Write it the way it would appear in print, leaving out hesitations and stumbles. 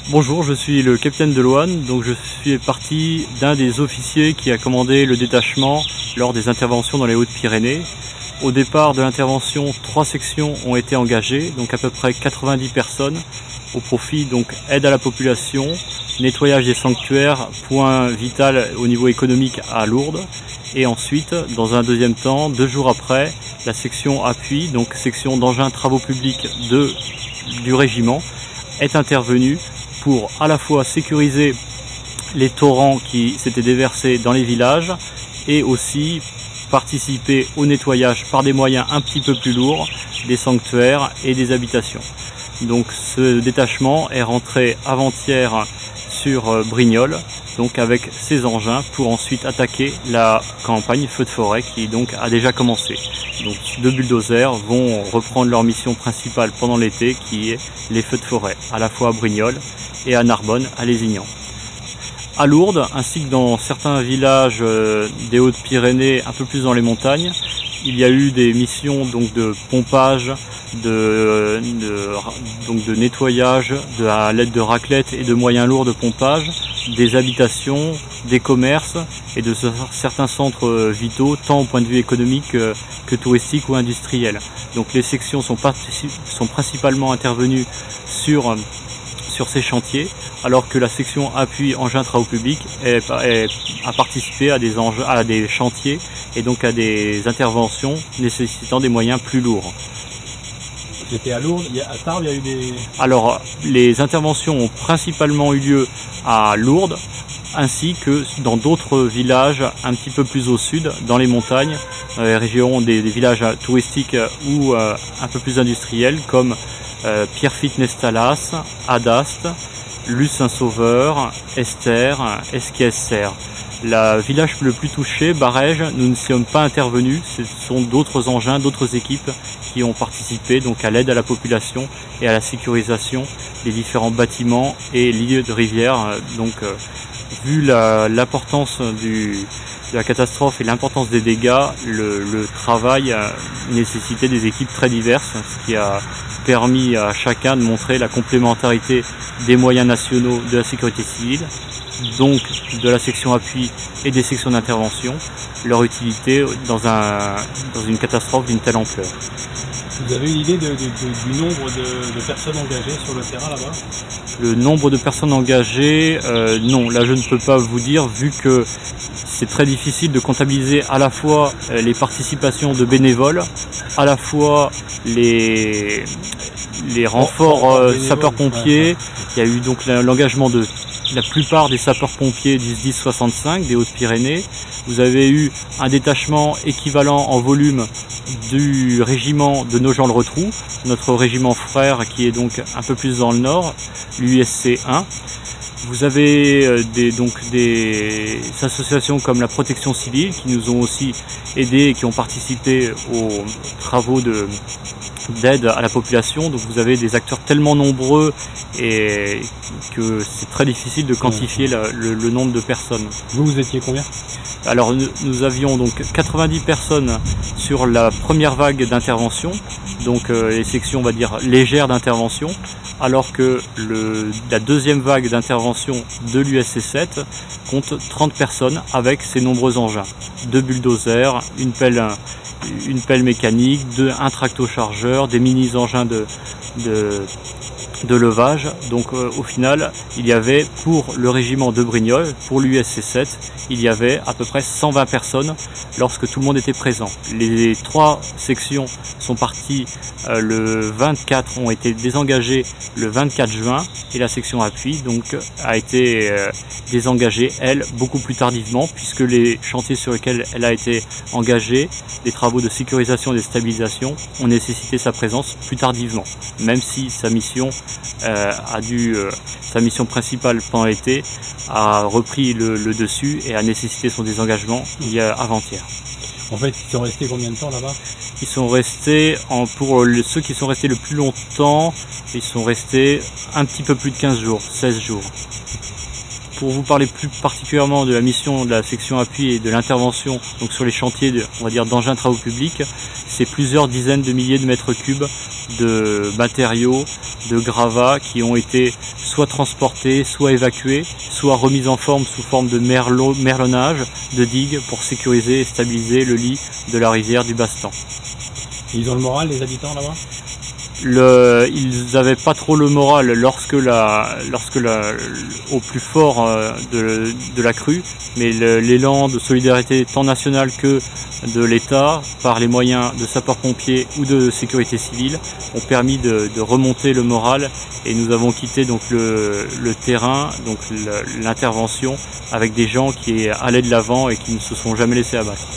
Bonjour, je suis le capitaine Deloine, donc je suis parti d'un des officiers qui a commandé le détachement lors des interventions dans les Hautes-Pyrénées. Au départ de l'intervention, 3 sections ont été engagées, donc à peu près 90 personnes, au profit donc aide à la population, nettoyage des sanctuaires, point vital au niveau économique à Lourdes. Et ensuite, dans un deuxième temps, 2 jours après, la section appui, donc section d'engins travaux publics du régiment, est intervenue pour à la fois sécuriser les torrents qui s'étaient déversés dans les villages et aussi participer au nettoyage par des moyens un petit peu plus lourds des sanctuaires et des habitations. Donc ce détachement est rentré avant-hier sur Brignoles, donc avec ses engins pour ensuite attaquer la campagne feu de forêt qui donc a déjà commencé. Donc 2 bulldozers vont reprendre leur mission principale pendant l'été qui est les feux de forêt, à la fois à Brignoles et à Narbonne, à Lézignan. À Lourdes, ainsi que dans certains villages des Hautes-Pyrénées, un peu plus dans les montagnes, il y a eu des missions donc de pompage, de nettoyage à l'aide de raclettes et de moyens lourds de pompage, des habitations, des commerces et de certains centres vitaux, tant au point de vue économique que touristique ou industriel. Donc les sections sont principalement intervenues sur ces chantiers, alors que la section appui engins travaux publics a participé à des chantiers et donc à des interventions nécessitant des moyens plus lourds. J'étais à Lourdes, à Tarbes, il y a eu des... Alors, les interventions ont principalement eu lieu à Lourdes, ainsi que dans d'autres villages un petit peu plus au sud, dans les montagnes, dans les régions des villages touristiques ou un peu plus industriels, comme Pierrefitte-Nestalas, Adaste, Luce-Saint-Sauveur, Esther, Esquies-Serre. Le village le plus touché, Barège, nous ne sommes pas intervenus, ce sont d'autres engins, d'autres équipes qui ont participé donc à l'aide à la population et à la sécurisation des différents bâtiments et lieux de rivière. Donc, vu l'importance de la catastrophe et l'importance des dégâts, le travail a nécessité des équipes très diverses, ce qui a permis à chacun de montrer la complémentarité des moyens nationaux de la sécurité civile, donc de la section appui et des sections d'intervention, leur utilité dans une catastrophe d'une telle ampleur. Vous avez une idée du nombre de personnes engagées sur le terrain là-bas? Le nombre de personnes engagées, non, là je ne peux pas vous dire, vu que c'est très difficile de comptabiliser à la fois les participations de bénévoles, à la fois les renforts sapeurs-pompiers. Il y a eu donc l'engagement de la plupart des sapeurs-pompiers du SDIS 65 des Hautes-Pyrénées. Vous avez eu un détachement équivalent en volume du régiment de Nogent-le-Rotrou, notre régiment frère qui est donc un peu plus dans le nord, l'USC 1. Vous avez des associations comme la Protection Civile qui nous ont aussi aidés et qui ont participé aux travaux d'aide à la population. Donc vous avez des acteurs tellement nombreux et que c'est très difficile de quantifier le nombre de personnes. Vous étiez combien? Alors nous avions donc 90 personnes sur la première vague d'intervention, donc les sections on va dire légères d'intervention, alors que la deuxième vague d'intervention de l'USC 7 compte 30 personnes avec ses nombreux engins. 2 bulldozers, une pelle mécanique, un tracto-chargeur, des mini-engins de levage. Donc au final, il y avait pour le régiment de Brignoles, pour l'USC 7, il y avait à peu près 120 personnes lorsque tout le monde était présent. Les 3 sections sont parties le 24, ont été désengagées le 24 juin et la section appui donc a été désengagée, elle, beaucoup plus tardivement, puisque les chantiers sur lesquels elle a été engagée, les travaux de sécurisation et de stabilisation, ont nécessité sa présence plus tardivement, même si sa mission sa mission principale pendant l'été a repris le dessus et a nécessité son désengagement avant-hier. En fait, ils sont restés combien de temps là-bas? Ils sont restés, pour ceux qui sont restés le plus longtemps, ils sont restés un petit peu plus de 15 jours, 16 jours. Pour vous parler plus particulièrement de la mission de la section appui et de l'intervention donc sur les chantiers on va dire d'engins travaux publics, c'est plusieurs dizaines de milliers de mètres cubes de matériaux, de gravats qui ont été soit transportés, soit évacués, soit remis en forme sous forme de merlonnage, de digues pour sécuriser et stabiliser le lit de la rivière du Bastan. Ils ont le moral, les habitants là-bas? Ils n'avaient pas trop le moral lorsque au plus fort de la crue, mais l'élan de solidarité tant nationale que de l'État, par les moyens de sapeurs-pompiers ou de sécurité civile, ont permis de remonter le moral, et nous avons quitté donc le terrain, donc l'intervention, avec des gens qui allaient de l'avant et qui ne se sont jamais laissés abattre.